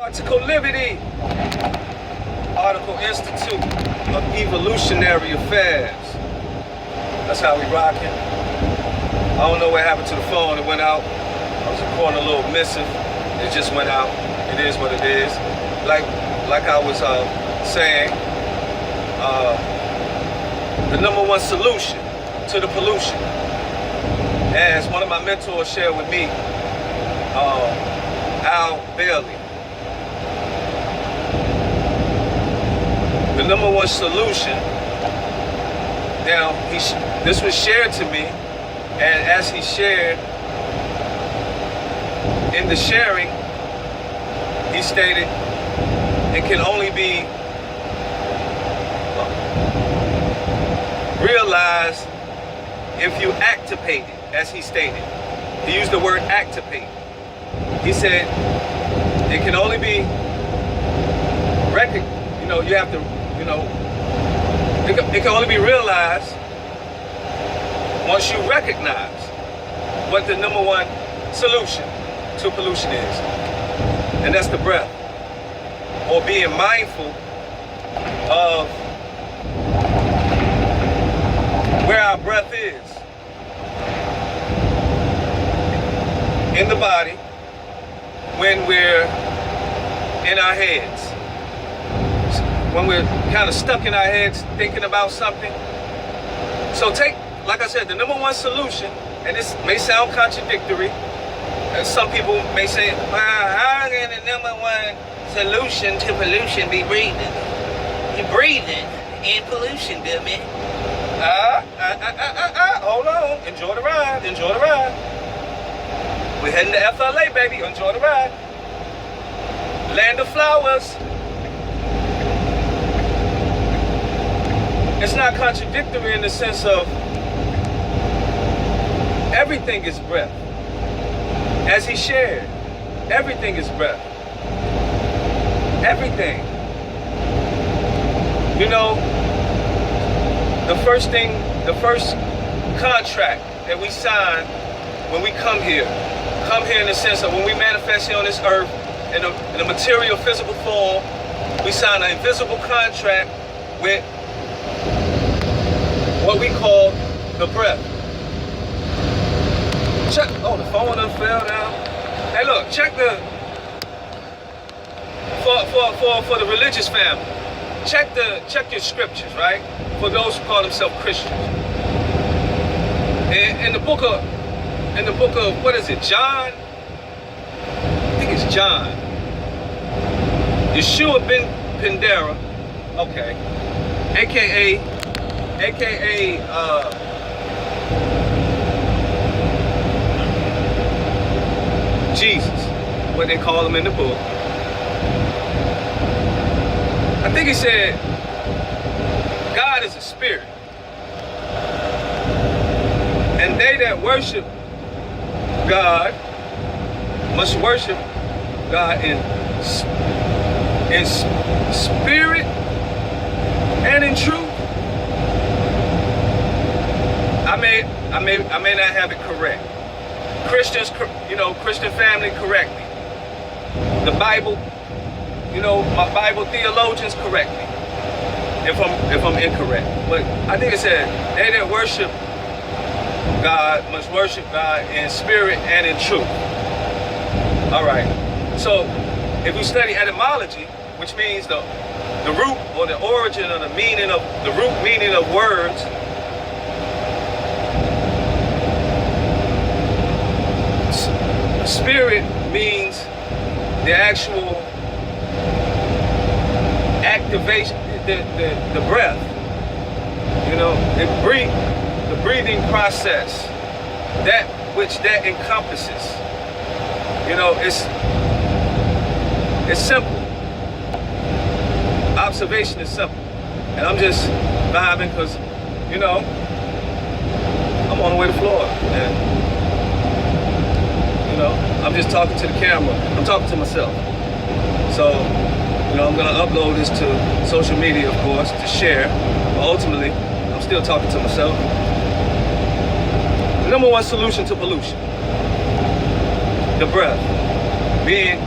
Article Liberty, Article Institute of Evolutionary Affairs. That's how we rocking. I don't know what happened to the phone. It went out. I was recording a little missive. It just went out. It is what it is. Like I was saying, the number one solution to the pollution, as one of my mentors shared with me, Al Bailey. The number one solution. Now, this was shared to me, and as he shared, in the sharing, he stated it can only be realized if you activate it, as he stated. He used the word activate. He said it can only be recognized, you have to, it can only be realized once you recognize what the number one solution to pollution is. And that's the breath. Or being mindful of where our breath is in the body when we're in our heads. When we're kind of stuck in our heads thinking about something. So like I said, the number one solution, and this may sound contradictory, and some people may say, how can the number one solution to pollution be breathing? You're breathing in pollution, good man. Hold on, enjoy the ride, enjoy the ride. We're heading to FLA, baby, enjoy the ride. Land of flowers. It's not contradictory in the sense of everything is breath. As he shared, everything is breath. Everything. The first contract that we sign when we come here in the sense of when we manifest here on this earth in a material, physical form, we sign an invisible contract with what we call the breath. Check. Oh, the phone done fell down. Hey, look. Check for the religious family. Check your scriptures, right? For those who call themselves Christians. In the book of what is it? John. I think it's John. Yeshua ben Pendera. Okay. AKA Jesus, what they call him in the book. I think he said, God is a spirit. And they that worship God must worship God in spirit and in truth. I may not have it correct. Christians, Christian family, correct me. The Bible, my Bible theologians, correct me if I'm incorrect. But I think it said, they that worship God must worship God in spirit and in truth. All right. So if we study etymology, which means the root or the origin or the root meaning of words, spirit means the actual activation, the breath, the breathing process, that which that encompasses. It's simple. Observation is simple. And I'm just vibing because, I'm on the way to Florida. And, I'm just talking to the camera. I'm talking to myself. So, I'm going to upload this to social media, of course, to share. But ultimately, I'm still talking to myself. The number one solution to pollution, the breath, being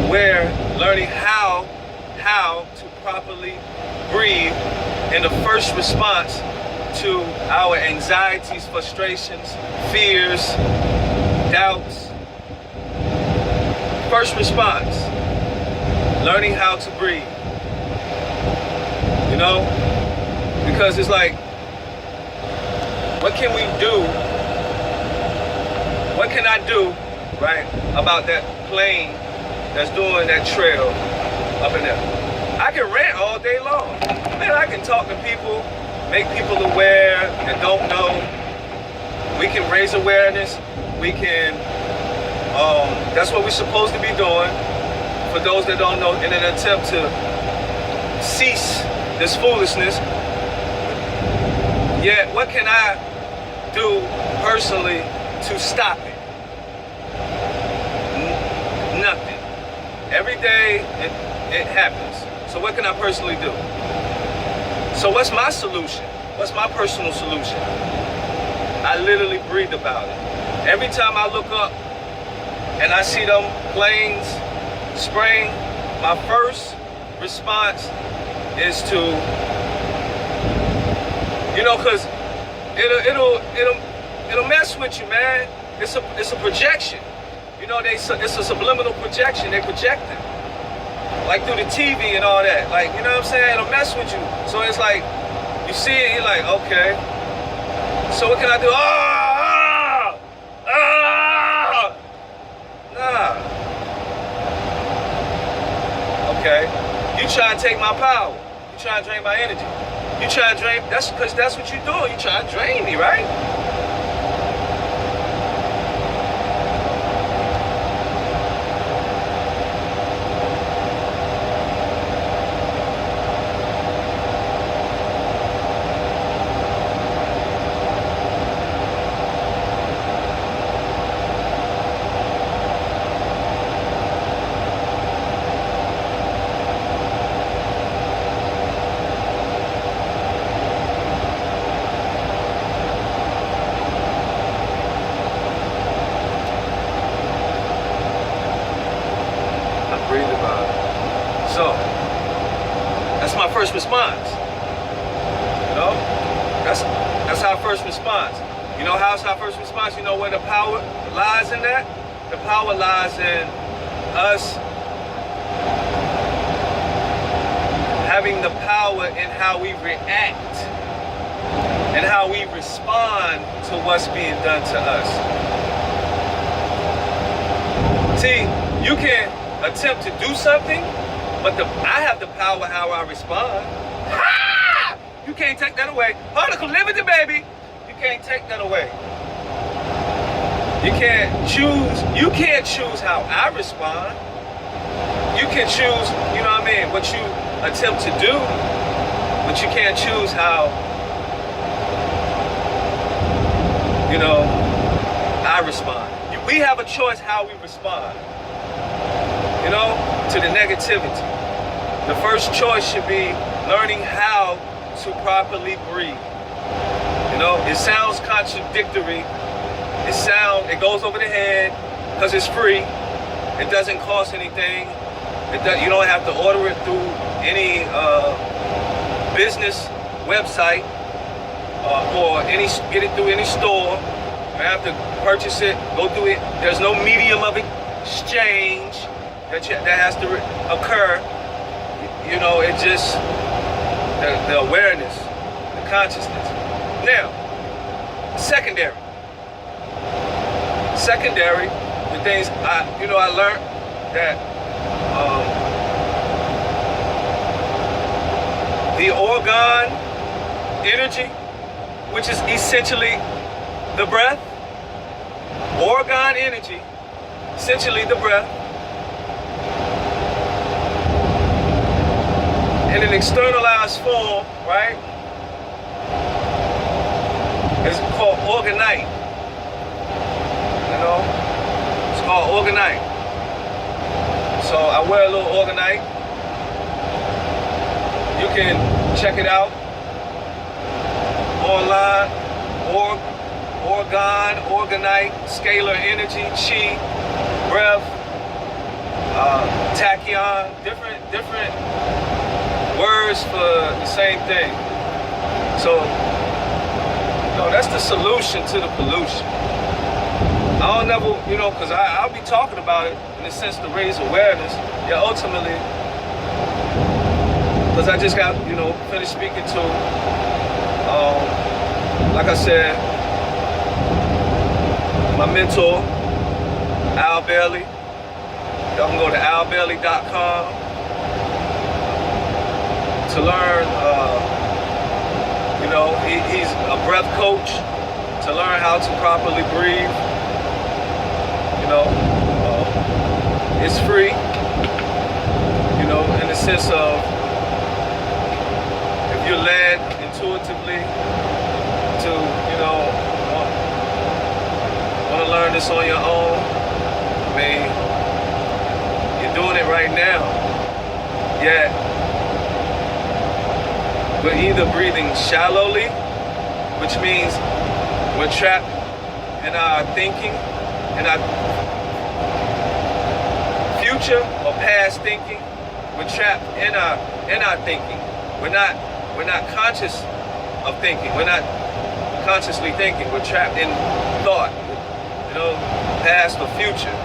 aware, learning how to properly breathe in the first response to our anxieties, frustrations, fears, doubts. First response, learning how to breathe. You know? Because it's like, what can we do? What can I do, right, about that plane that's doing that trail up in there? I can rant all day long. Man, I can talk to people, make people aware that don't know. We can raise awareness. We can, that's what we're supposed to be doing for those that don't know, in an attempt to cease this foolishness. Yet, what can I do personally to stop it? Nothing. Every day it happens. So what can I personally do? So what's my solution? What's my personal solution? I literally breathe about it. Every time I look up and I see them planes spraying, my first response is to, you know, cause it'll mess with you, man. It's a projection. You know, it's a subliminal projection. They project it, like through the TV and all that. Like, you know what I'm saying? It'll mess with you. So it's like, you see it, you're like, okay. So what can I do? Nah. Okay. You try and take my power. You try and drain my energy. You try and drain. That's because that's what you do. You try and drain me, right? So, that's my first response. You know? That's our first response. You know how's our first response? You know where the power lies in that? The power lies in us having the power in how we react and how we respond to what's being done to us. See, you can attempt to do something, but I have the power how I respond. Ha! You can't take that away. Particle liberty, baby. You can't take that away. You can't choose how I respond. You can choose, you know what I mean, what you attempt to do, but you can't choose how, you know, I respond. We have a choice how we respond, you know, to the negativity. The first choice should be learning how to properly breathe. You know, it sounds contradictory. It goes over the head because it's free. It doesn't cost anything. You don't have to order it through any business website or get it through any store. You have to purchase it, go through it. There's no medium of exchange that has to occur. You know, it just, the awareness, the consciousness. Now, secondary, the things I learned that the organ energy, which is essentially the breath, organ energy, essentially the breath, in an externalized form, right? It's called orgonite. You know? It's called orgonite. So I wear a little orgonite. You can check it out online. Organ, orgonite, scalar energy, chi, breath. tachyon, different words for the same thing. So, that's the solution to the pollution. I don't never, because I'll be talking about it in a sense to raise awareness. Yeah, ultimately, because I just got, finished speaking to, like I said, my mentor, Al Bailey. Y'all can go to albailey.com to learn, he's a breath coach, to learn how to properly breathe. It's free, in the sense of if you're led intuitively to, want to learn this on your own. I mean, you're doing it right now. Yeah. We're either breathing shallowly, which means we're trapped in our thinking, in our future or past thinking. We're trapped in our thinking. We're not conscious of thinking. We're not consciously thinking. We're trapped in thought, past or future,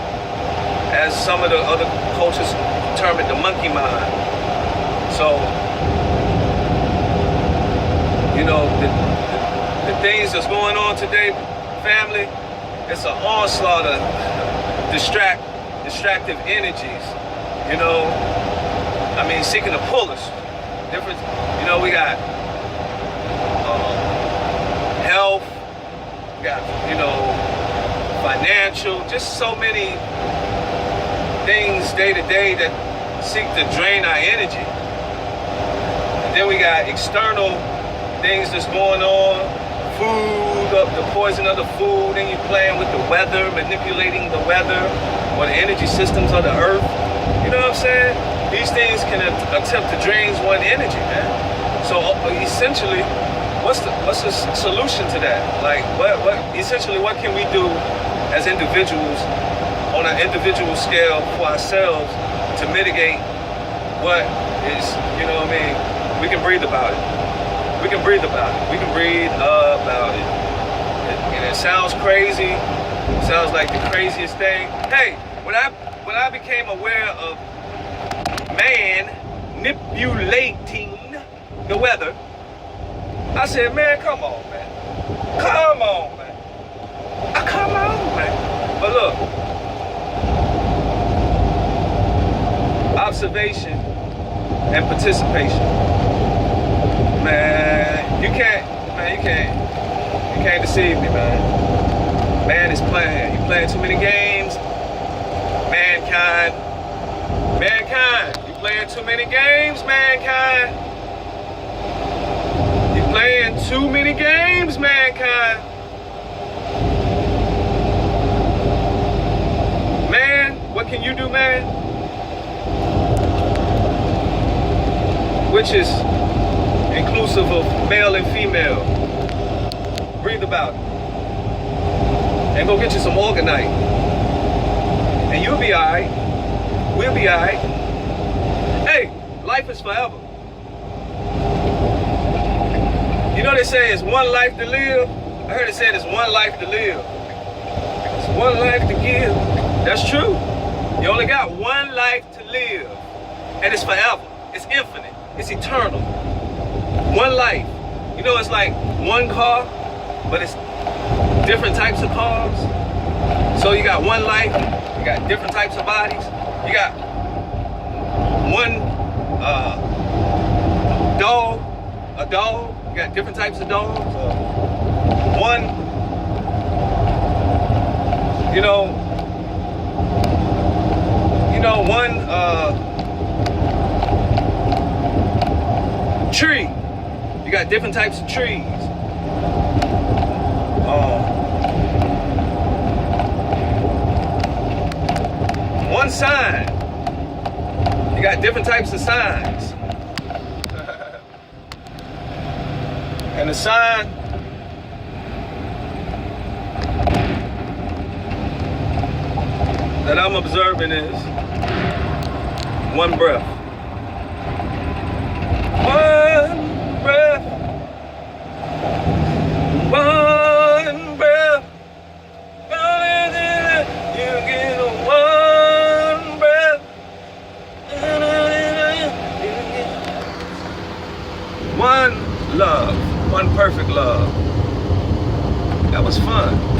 as some of the other cultures term it, the monkey mind. So, the things that's going on today, family, it's an onslaught of distractive energies, seeking to pull us. Different, we got health, we got, financial, just so many things day to day that seek to drain our energy. And then we got external things that's going on, food, the poison of the food, and you playing with the weather, manipulating the weather or the energy systems of the earth. You know what I'm saying? These things can attempt to drain one's energy, man. So essentially, what's the solution to that? Like, what can we do as individuals on an individual scale for ourselves to mitigate what is, we can breathe about it. We can breathe about it. We can breathe about it. And it sounds crazy. It sounds like the craziest thing. Hey, when I became aware of man manipulating the weather, I said, man, come on, man. Come on, man. Come on, man. But look, observation and participation. Man, you can't deceive me, man. Man is playing. You playing too many games. Mankind, you playing too many games, mankind. You playing too many games, mankind. Man, what can you do, man? Which is inclusive of male and female. Breathe about it. And go get you some organite. And you'll be alright. We'll be alright. Hey, life is forever. You know they say it's one life to live? I heard it said it's one life to live. It's one life to give. That's true. You only got one life to live. And it's forever. It's infinite. It's eternal. One life. You know, it's like one car, but it's different types of cars. So you got one life, you got different types of bodies. You got one dog, a dog. You got different types of dogs. One, one tree. You got different types of trees. One sign. You got different types of signs. And the sign that I'm observing is One breath. One breath. One breath. You get one breath. One love. One perfect love. That was fun.